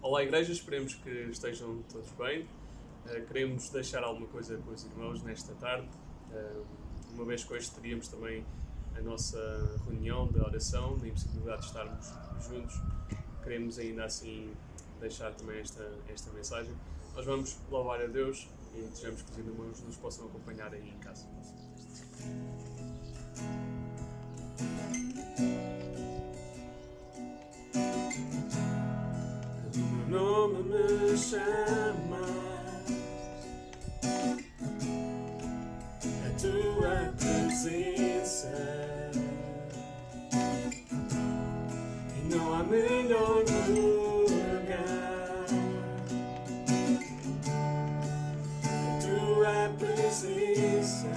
Olá Igreja, esperemos que estejam todos bem. Queremos deixar alguma coisa com os irmãos nesta tarde, uma vez que hoje teríamos também a nossa reunião de oração, na impossibilidade de estarmos juntos. Queremos ainda assim deixar também esta mensagem. Nós vamos louvar a Deus e desejamos que os irmãos nos possam acompanhar aí em casa. O nome me chama, a tua presença, e não há melhor lugar. A tua presença,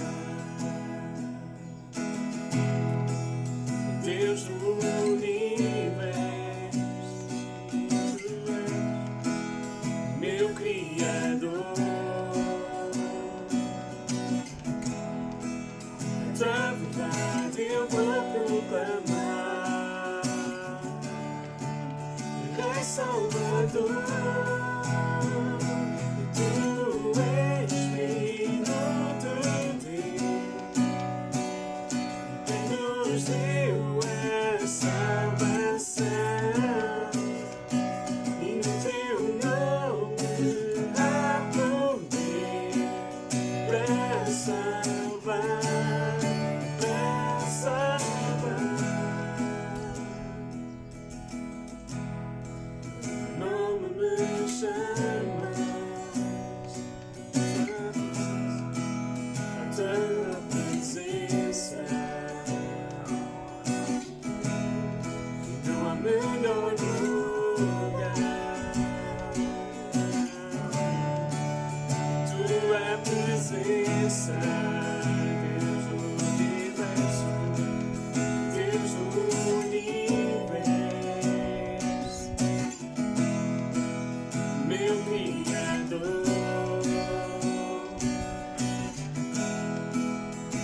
Deus do universo, meu Criador. A tua verdade eu vou proclamar, Rei Salvador. Tu és Filho de Deus, quem nos deu a salvação, e no teu nome há poder para salvar, para salvar. O nome me chamas, a tua presença, e não há melhor lugar. Tua presença, Deus do universo, Deus do universo, meu Criador.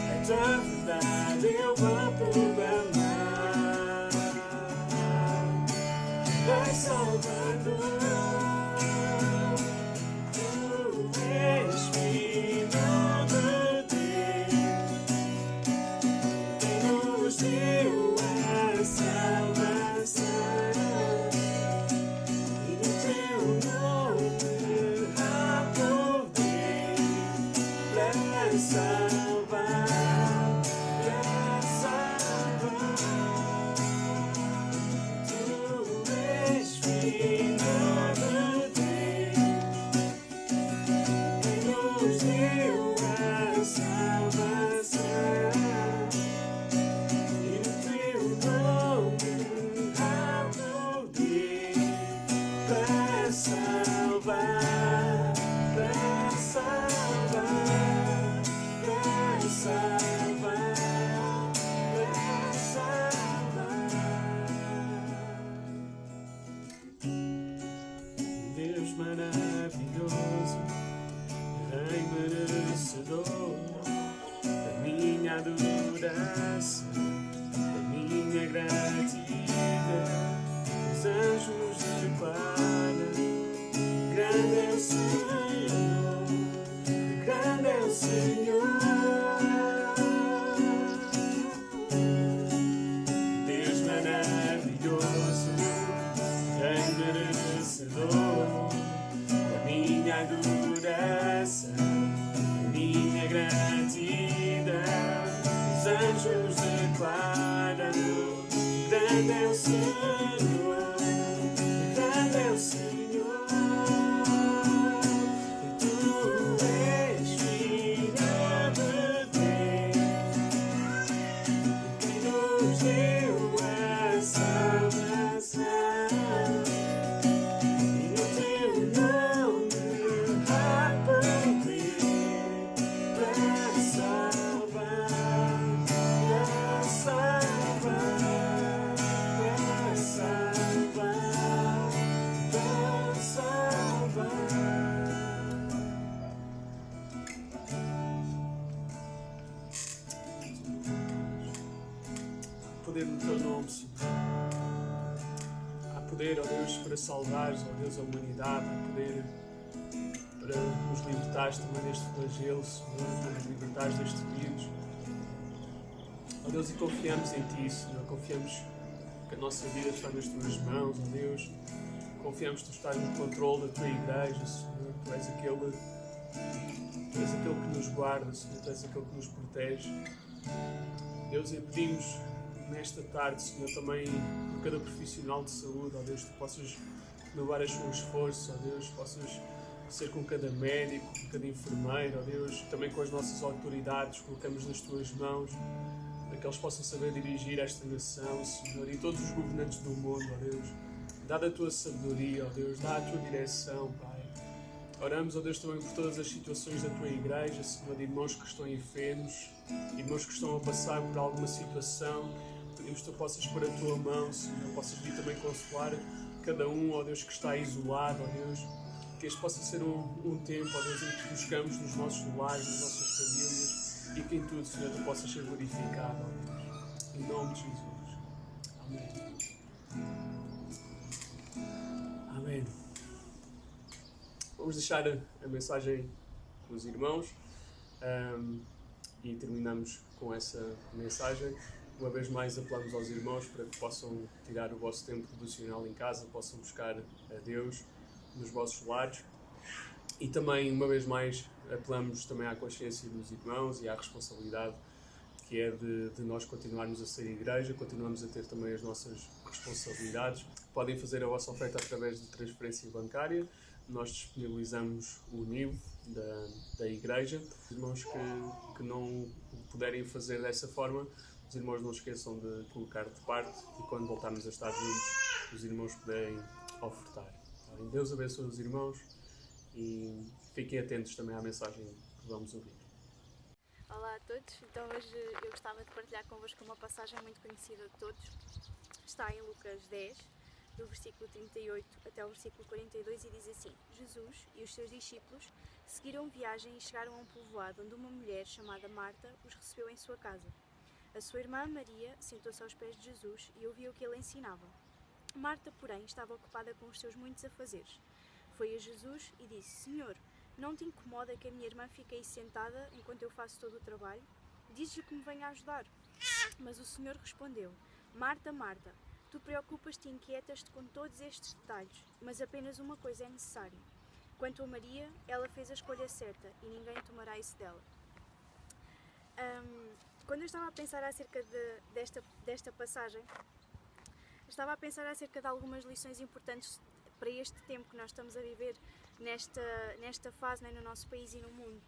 A tua verdade eu vou proclamar, Rei Salvador. Tu és Filho de Deus, quem nos deu a salvação, e no teu nome há poder para salvar, para salvar. Tu és Filho de Deus, quem nos deu a salvação, e no teu nome há poder para salvar, para salvar, para salvar, para salvar. Deus maravilhoso, Rei merecedor da minha adoração, da minha gratidão. Os anjos declaram: grande é o Senhor, grande é o Senhor. Deus maravilhoso, Rei merecedor da minha adoração, da minha gratidão. Os anjos declaram: grande é o Senhor, grande é o Senhor. Tu és Filho de Deus, quem nos deu a salvação, e no teu nome há poder para salvar, para salvar, para salvar, para salvar. Poder no teu nome, Senhor. Há poder poder, ó Deus, para salvares, ó Deus, a humanidade, há poder para nos libertares também deste flagelo, Senhor, para nos libertares deste vírus. Ó Deus, e confiamos em Ti, Senhor, confiamos que a nossa vida está nas Tuas mãos, ó Deus. Confiamos que Tu estás no controle da Tua Igreja, Senhor. Tu és aquele que nos guarda, Senhor. Tu és aquele que nos protege. Deus, e pedimos nesta tarde, Senhor, também por cada profissional de saúde, ó Deus, Tu possas renovar as suas forças, ó Deus, possas ser com cada médico, com cada enfermeiro, ó Deus, também com as nossas autoridades, colocamos nas Tuas mãos, para que eles possam saber dirigir esta nação, Senhor, e todos os governantes do mundo, ó Deus. Dá a Tua sabedoria, ó Deus, dá a Tua direção, Pai. Oramos, ó Deus, também por todas as situações da Tua Igreja, Senhor, de irmãos que estão enfermos, irmãos que estão a passar por alguma situação. Pedimos que Tu possas pôr a Tua mão, Senhor, possas vir também consolar cada um, ó Deus, que está isolado, ó Deus. Que este possa ser um tempo, ó Deus, em que buscamos nos nossos lares, nas nossas famílias, e que em tudo, Senhor, Tu possas ser glorificado, ó Deus. Em nome de Jesus. Amém. Amém. Vamos deixar a mensagem com os irmãos e terminamos com essa mensagem. Uma vez mais apelamos aos irmãos para que possam tirar o vosso tempo devocional em casa, possam buscar a Deus nos vossos lares. E também, uma vez mais, apelamos também à consciência dos irmãos e à responsabilidade que é de nós continuarmos a ser igreja, continuamos a ter também as nossas responsabilidades. Podem fazer a vossa oferta através de transferência bancária. Nós disponibilizamos o NIV da igreja. Os irmãos que não puderem fazer dessa forma, os irmãos não esqueçam de colocar de parte e quando voltarmos a estar juntos, os irmãos puderem ofertar. Deus abençoe os irmãos e fiquem atentos também à mensagem que vamos ouvir. Olá a todos, então hoje eu gostava de partilhar convosco uma passagem muito conhecida de todos. Está em Lucas 10, do versículo 38 até o versículo 42 e diz assim: Jesus e os seus discípulos seguiram viagem e chegaram a um povoado onde uma mulher chamada Marta os recebeu em sua casa. A sua irmã Maria sentou-se aos pés de Jesus e ouviu o que ele ensinava. Marta, porém, estava ocupada com os seus muitos afazeres. Foi a Jesus e disse: Senhor, não te incomoda que a minha irmã fique aí sentada enquanto eu faço todo o trabalho? Diz-lhe que me venha ajudar. Mas o Senhor respondeu: Marta, Marta, tu preocupas-te e inquietas-te com todos estes detalhes, mas apenas uma coisa é necessária. Quanto a Maria, ela fez a escolha certa e ninguém tomará isso dela. Quando eu estava a pensar acerca desta passagem, estava a pensar acerca de algumas lições importantes para este tempo que nós estamos a viver nesta fase, né, no nosso país e no mundo.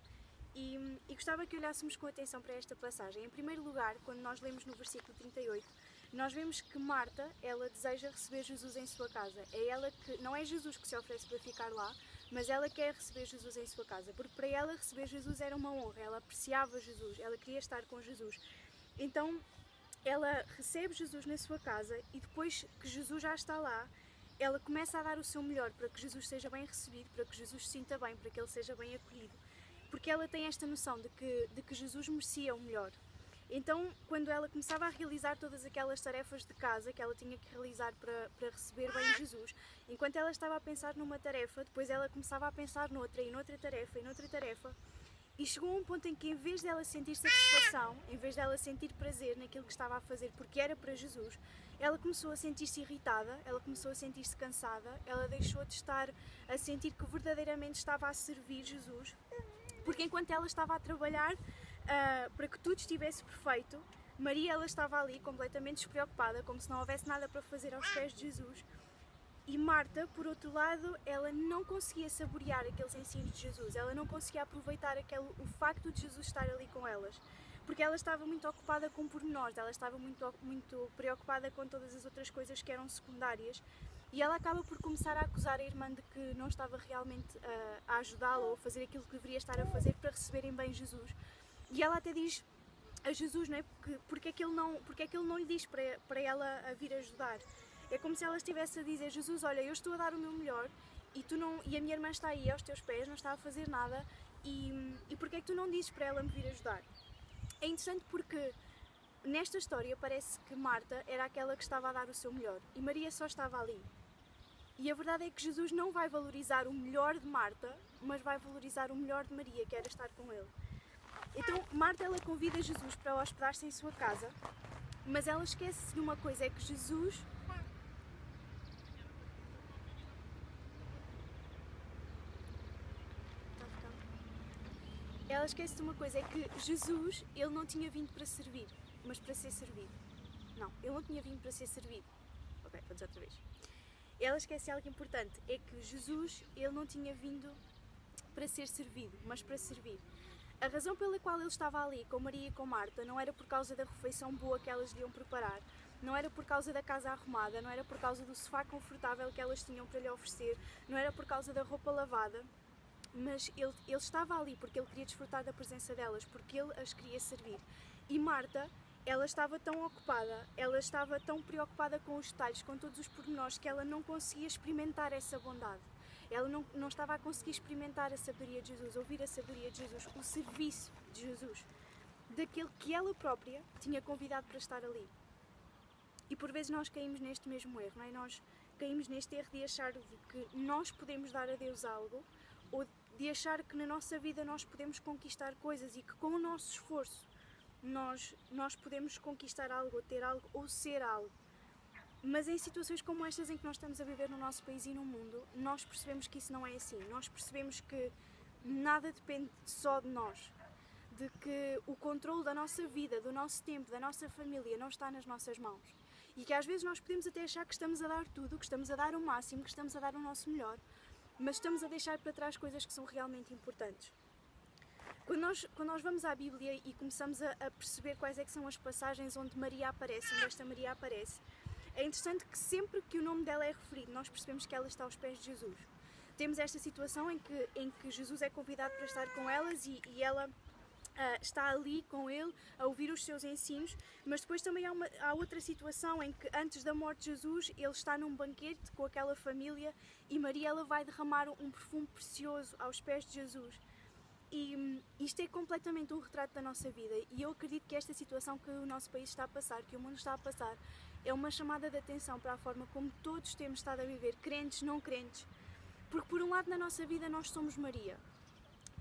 E gostava que olhássemos com atenção para esta passagem. Em primeiro lugar, quando nós lemos no versículo 38, nós vemos que Marta, ela deseja receber Jesus em sua casa. É ela que, não é Jesus que se oferece para ficar lá, mas ela quer receber Jesus em sua casa, porque para ela receber Jesus era uma honra, ela apreciava Jesus, ela queria estar com Jesus. Então, ela recebe Jesus na sua casa e depois que Jesus já está lá, ela começa a dar o seu melhor para que Jesus seja bem recebido, para que Jesus se sinta bem, para que ele seja bem acolhido. Porque ela tem esta noção de que Jesus merecia o melhor. Então, quando ela começava a realizar todas aquelas tarefas de casa que ela tinha que realizar para receber bem Jesus, enquanto ela estava a pensar numa tarefa, depois ela começava a pensar noutra, e noutra tarefa, e noutra tarefa, e chegou a um ponto em que, em vez dela sentir satisfação, em vez dela sentir prazer naquilo que estava a fazer porque era para Jesus, ela começou a sentir-se irritada, ela começou a sentir-se cansada, ela deixou de estar a sentir que verdadeiramente estava a servir Jesus, porque enquanto ela estava a trabalhar para que tudo estivesse perfeito, Maria, ela estava ali completamente despreocupada, como se não houvesse nada para fazer aos pés de Jesus. E Marta, por outro lado, ela não conseguia saborear aqueles ensinos de Jesus, ela não conseguia aproveitar o facto de Jesus estar ali com elas, porque ela estava muito ocupada com pormenores, ela estava muito preocupada com todas as outras coisas que eram secundárias, e ela acaba por começar a acusar a irmã de que não estava realmente a ajudá-la ou a fazer aquilo que deveria estar a fazer para receberem bem Jesus. E ela até diz a Jesus, não é? Porque é que ele não lhe diz para ela a vir ajudar? É como se ela estivesse a dizer: Jesus, olha, eu estou a dar o meu melhor e a minha irmã está aí aos teus pés, não está a fazer nada, e porque é que tu não dizes para ela me vir ajudar? É interessante porque nesta história parece que Marta era aquela que estava a dar o seu melhor e Maria só estava ali. E a verdade é que Jesus não vai valorizar o melhor de Marta, mas vai valorizar o melhor de Maria, que era estar com ele. Então Marta, ela convida Jesus para hospedar-se em sua casa, mas ela esquece de uma coisa, é que Jesus... Ela esquece de uma coisa, é que Jesus, ele não tinha vindo para servir, mas para ser servido. Não, ele não tinha vindo para ser servido. Ok, vou dizer outra vez. Ela esquece algo importante, é que Jesus, ele não tinha vindo para ser servido, mas para servir. A razão pela qual ele estava ali com Maria e com Marta não era por causa da refeição boa que elas lhe iam preparar, não era por causa da casa arrumada, não era por causa do sofá confortável que elas tinham para lhe oferecer, não era por causa da roupa lavada, mas ele estava ali porque ele queria desfrutar da presença delas, porque ele as queria servir. E Marta, ela estava tão ocupada, ela estava tão preocupada com os detalhes, com todos os pormenores, que ela não conseguia experimentar essa bondade. Ela não estava a conseguir experimentar a sabedoria de Jesus, ouvir a sabedoria de Jesus, o serviço de Jesus, daquele que ela própria tinha convidado para estar ali. E por vezes nós caímos neste mesmo erro, não é? Nós caímos neste erro de achar que nós podemos dar a Deus algo, ou de achar que na nossa vida nós podemos conquistar coisas e que com o nosso esforço nós podemos conquistar algo, ou ter algo, ou ser algo. Mas em situações como estas em que nós estamos a viver no nosso país e no mundo, nós percebemos que isso não é assim. Nós percebemos que nada depende só de nós. De que o controle da nossa vida, do nosso tempo, da nossa família não está nas nossas mãos. E que às vezes nós podemos até achar que estamos a dar tudo, que estamos a dar o máximo, que estamos a dar o nosso melhor, mas estamos a deixar para trás coisas que são realmente importantes. Quando nós vamos à Bíblia e começamos a perceber quais é que são as passagens onde Maria aparece, onde esta Maria aparece, é interessante que sempre que o nome dela é referido, nós percebemos que ela está aos pés de Jesus. Temos esta situação em que Jesus é convidado para estar com elas e ela está ali com ele a ouvir os seus ensinos, mas depois também há outra situação em que antes da morte de Jesus ele está num banquete com aquela família e Maria, ela vai derramar um perfume precioso aos pés de Jesus. E isto é completamente um retrato da nossa vida, e eu acredito que esta situação que o nosso país está a passar, que o mundo está a passar, é uma chamada de atenção para a forma como todos temos estado a viver, crentes, não crentes, porque por um lado na nossa vida nós somos Maria.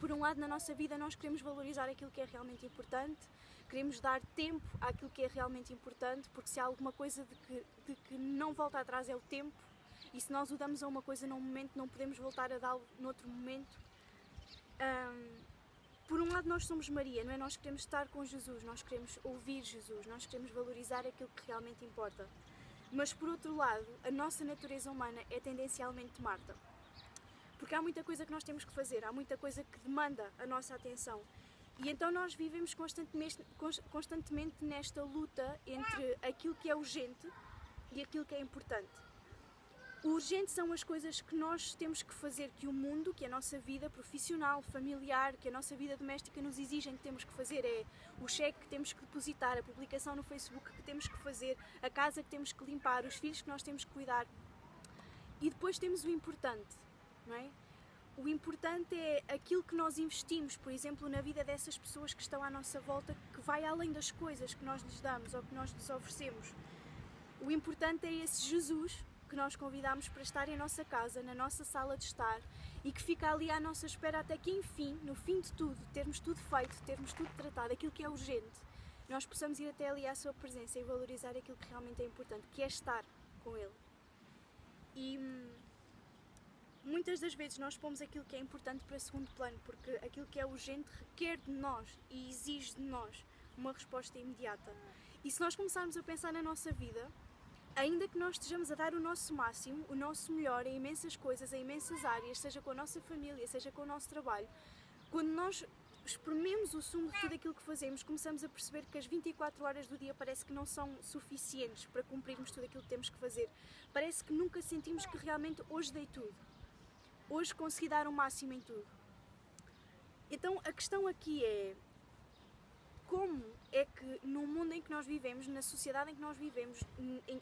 Por um lado, na nossa vida, nós queremos valorizar aquilo que é realmente importante, queremos dar tempo àquilo que é realmente importante, porque se há alguma coisa de que não volta atrás é o tempo, e se nós o damos a uma coisa num momento, não podemos voltar a dá-lo noutro momento. Por um lado, nós somos Maria, não é? Nós queremos estar com Jesus, nós queremos ouvir Jesus, nós queremos valorizar aquilo que realmente importa. Mas, por outro lado, a nossa natureza humana é tendencialmente Marta. Porque há muita coisa que nós temos que fazer, há muita coisa que demanda a nossa atenção. E então nós vivemos constantemente nesta luta entre aquilo que é urgente e aquilo que é importante. O urgente são as coisas que nós temos que fazer, que o mundo, que a nossa vida profissional, familiar, que a nossa vida doméstica nos exigem que temos que fazer. É o cheque que temos que depositar, a publicação no Facebook que temos que fazer, a casa que temos que limpar, os filhos que nós temos que cuidar. E depois temos o importante. Não é? O importante é aquilo que nós investimos, por exemplo, na vida dessas pessoas que estão à nossa volta, que vai além das coisas que nós lhes damos ou que nós lhes oferecemos. O importante é esse Jesus que nós convidamos para estar em nossa casa, na nossa sala de estar, e que fica ali à nossa espera até que, enfim, no fim de tudo, termos tudo feito, termos tudo tratado, aquilo que é urgente, nós possamos ir até ali à sua presença e valorizar aquilo que realmente é importante, que é estar com Ele. E muitas das vezes nós pomos aquilo que é importante para segundo plano, porque aquilo que é urgente requer de nós e exige de nós uma resposta imediata. E se nós começarmos a pensar na nossa vida, ainda que nós estejamos a dar o nosso máximo, o nosso melhor em imensas coisas, em imensas áreas, seja com a nossa família, seja com o nosso trabalho, quando nós esprememos o sumo de tudo aquilo que fazemos, começamos a perceber que as 24 horas do dia parece que não são suficientes para cumprirmos tudo aquilo que temos que fazer. Parece que nunca sentimos que realmente hoje dei tudo. Hoje consegui dar o máximo em tudo. Então a questão aqui é como é que no mundo em que nós vivemos, na sociedade em que nós vivemos,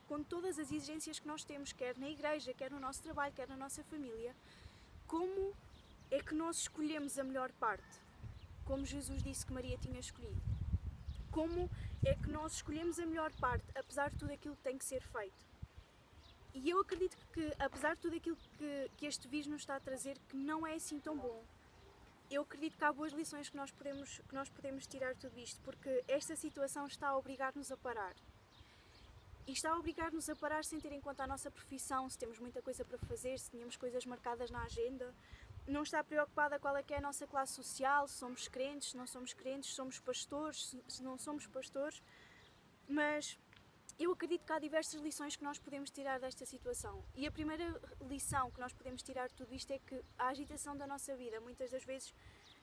com todas as exigências que nós temos, quer na igreja, quer no nosso trabalho, quer na nossa família, como é que nós escolhemos a melhor parte? Como Jesus disse que Maria tinha escolhido. Como é que nós escolhemos a melhor parte, apesar de tudo aquilo que tem que ser feito? E eu acredito que, apesar de tudo aquilo que este vírus nos está a trazer, que não é assim tão bom, eu acredito que há boas lições que nós podemos tirar de tudo isto, porque esta situação está a obrigar-nos a parar. E está a obrigar-nos a parar sem ter em conta a nossa profissão, se temos muita coisa para fazer, se tínhamos coisas marcadas na agenda. Não está preocupada qual é que é a nossa classe social, se somos crentes, se não somos crentes, se somos pastores, se não somos pastores. Mas eu acredito que há diversas lições que nós podemos tirar desta situação. E a primeira lição que nós podemos tirar de tudo isto é que a agitação da nossa vida, muitas das vezes,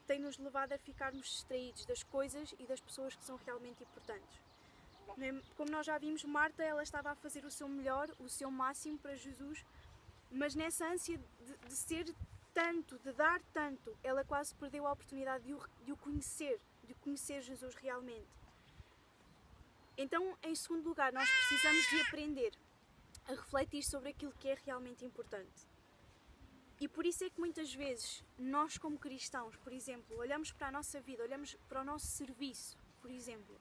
tem-nos levado a ficarmos distraídos das coisas e das pessoas que são realmente importantes. Como nós já vimos, Marta, ela estava a fazer o seu melhor, o seu máximo para Jesus, mas nessa ânsia de ser tanto, de dar tanto, ela quase perdeu a oportunidade de o conhecer, de conhecer Jesus realmente. Então, em segundo lugar, nós precisamos de aprender a refletir sobre aquilo que é realmente importante. E por isso é que muitas vezes nós, como cristãos, por exemplo, olhamos para a nossa vida, olhamos para o nosso serviço, por exemplo,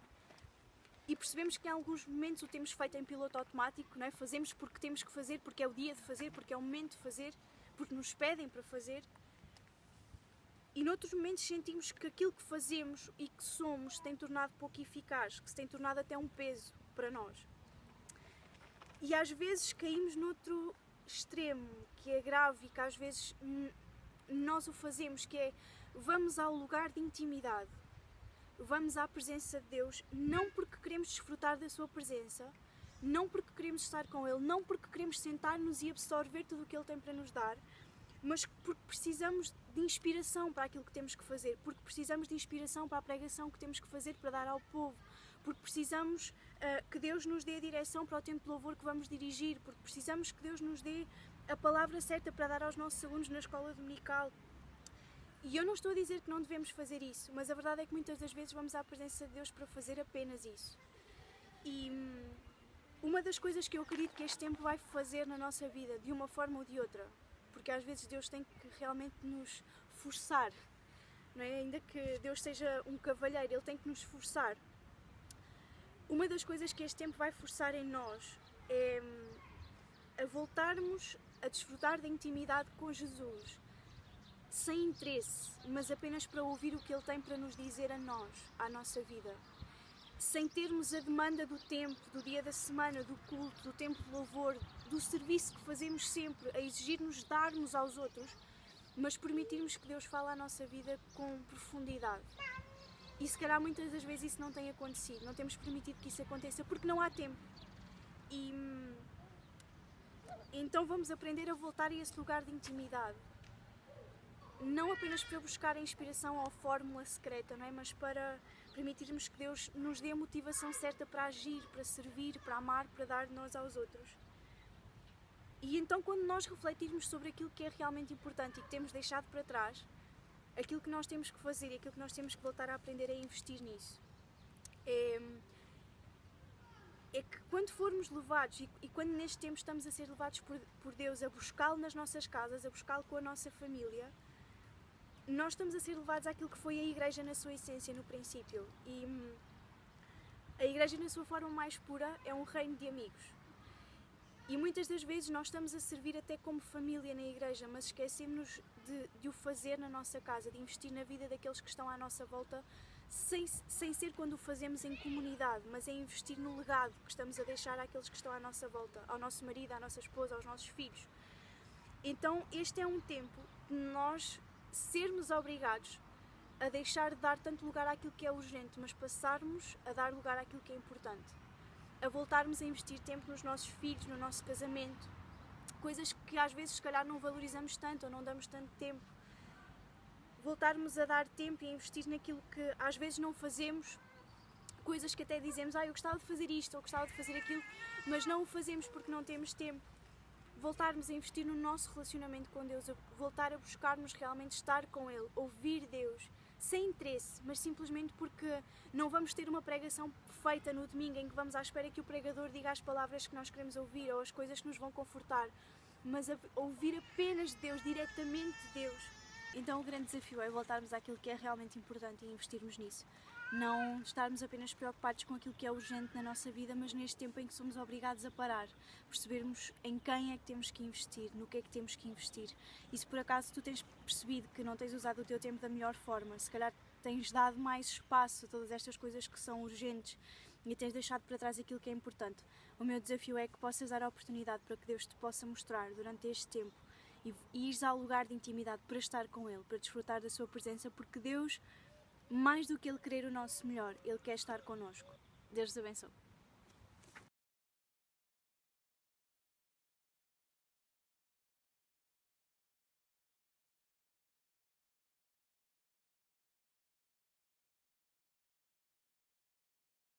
e percebemos que em alguns momentos o temos feito em piloto automático, não é? Fazemos porque temos que fazer, porque é o dia de fazer, porque é o momento de fazer, porque nos pedem para fazer. E noutros momentos sentimos que aquilo que fazemos e que somos tem tornado pouco eficaz, que se tem tornado até um peso para nós. E às vezes caímos noutro extremo, que é grave e que às vezes nós o fazemos, que é vamos ao lugar de intimidade. Vamos à presença de Deus, não porque queremos desfrutar da sua presença, não porque queremos estar com Ele, não porque queremos sentar-nos e absorver tudo o que Ele tem para nos dar, mas porque precisamos de inspiração para aquilo que temos que fazer, porque precisamos de inspiração para a pregação que temos que fazer para dar ao povo, porque precisamos que Deus nos dê a direção para o tempo de louvor que vamos dirigir, porque precisamos que Deus nos dê a palavra certa para dar aos nossos alunos na escola dominical. E eu não estou a dizer que não devemos fazer isso, mas a verdade é que muitas das vezes vamos à presença de Deus para fazer apenas isso. E uma das coisas que eu acredito que este tempo vai fazer na nossa vida, de uma forma ou de outra, porque às vezes Deus tem que realmente nos forçar, não é? Ainda que Deus seja um cavalheiro, Ele tem que nos forçar. Uma das coisas que este tempo vai forçar em nós é a voltarmos a desfrutar da intimidade com Jesus, sem interesse, mas apenas para ouvir o que Ele tem para nos dizer a nós, à nossa vida. Sem termos a demanda do tempo, do dia da semana, do culto, do tempo de louvor, do serviço que fazemos sempre, a exigir-nos dar-nos aos outros, mas permitirmos que Deus fale à nossa vida com profundidade. E se calhar muitas das vezes isso não tem acontecido, não temos permitido que isso aconteça porque não há tempo. E então vamos aprender a voltar a esse lugar de intimidade. Não apenas para buscar a inspiração ou a fórmula secreta, não é? Mas para permitirmos que Deus nos dê a motivação certa para agir, para servir, para amar, para dar de nós aos outros. E então quando nós refletirmos sobre aquilo que é realmente importante e que temos deixado para trás, aquilo que nós temos que fazer e aquilo que nós temos que voltar a aprender é investir nisso. É que quando formos levados e quando neste tempo estamos a ser levados por Deus a buscá-lo nas nossas casas, a buscá-lo com a nossa família, nós estamos a ser levados àquilo que foi a Igreja na sua essência, no princípio. E a Igreja na sua forma mais pura é um reino de amigos. E muitas das vezes nós estamos a servir até como família na Igreja, mas esquecemos-nos de o fazer na nossa casa, de investir na vida daqueles que estão à nossa volta, sem ser quando o fazemos em comunidade, mas é investir no legado que estamos a deixar àqueles que estão à nossa volta, ao nosso marido, à nossa esposa, aos nossos filhos. Então este é um tempo de nós sermos obrigados a deixar de dar tanto lugar àquilo que é urgente, mas passarmos a dar lugar àquilo que é importante. A voltarmos a investir tempo nos nossos filhos, no nosso casamento, coisas que às vezes se calhar não valorizamos tanto ou não damos tanto tempo. Voltarmos a dar tempo e a investir naquilo que às vezes não fazemos, coisas que até dizemos, eu gostava de fazer isto ou gostava de fazer aquilo, mas não o fazemos porque não temos tempo. Voltarmos a investir no nosso relacionamento com Deus, voltar a buscarmos realmente estar com Ele, ouvir Deus, sem interesse, mas simplesmente porque não vamos ter uma pregação feita no domingo em que vamos à espera que o pregador diga as palavras que nós queremos ouvir ou as coisas que nos vão confortar, mas a ouvir apenas de Deus, diretamente de Deus. Então o grande desafio é voltarmos àquilo que é realmente importante e investirmos nisso. Não estarmos apenas preocupados com aquilo que é urgente na nossa vida, mas neste tempo em que somos obrigados a parar, percebermos em quem é que temos que investir, no que é que temos que investir. E se por acaso tu tens percebido que não tens usado o teu tempo da melhor forma, se calhar tens dado mais espaço a todas estas coisas que são urgentes e tens deixado para trás aquilo que é importante, o meu desafio é que possas dar a oportunidade para que Deus te possa mostrar durante este tempo e ires ao lugar de intimidade para estar com Ele, para desfrutar da sua presença, porque Deus, mais do que Ele querer o nosso melhor, Ele quer estar connosco. Deus te abençoe.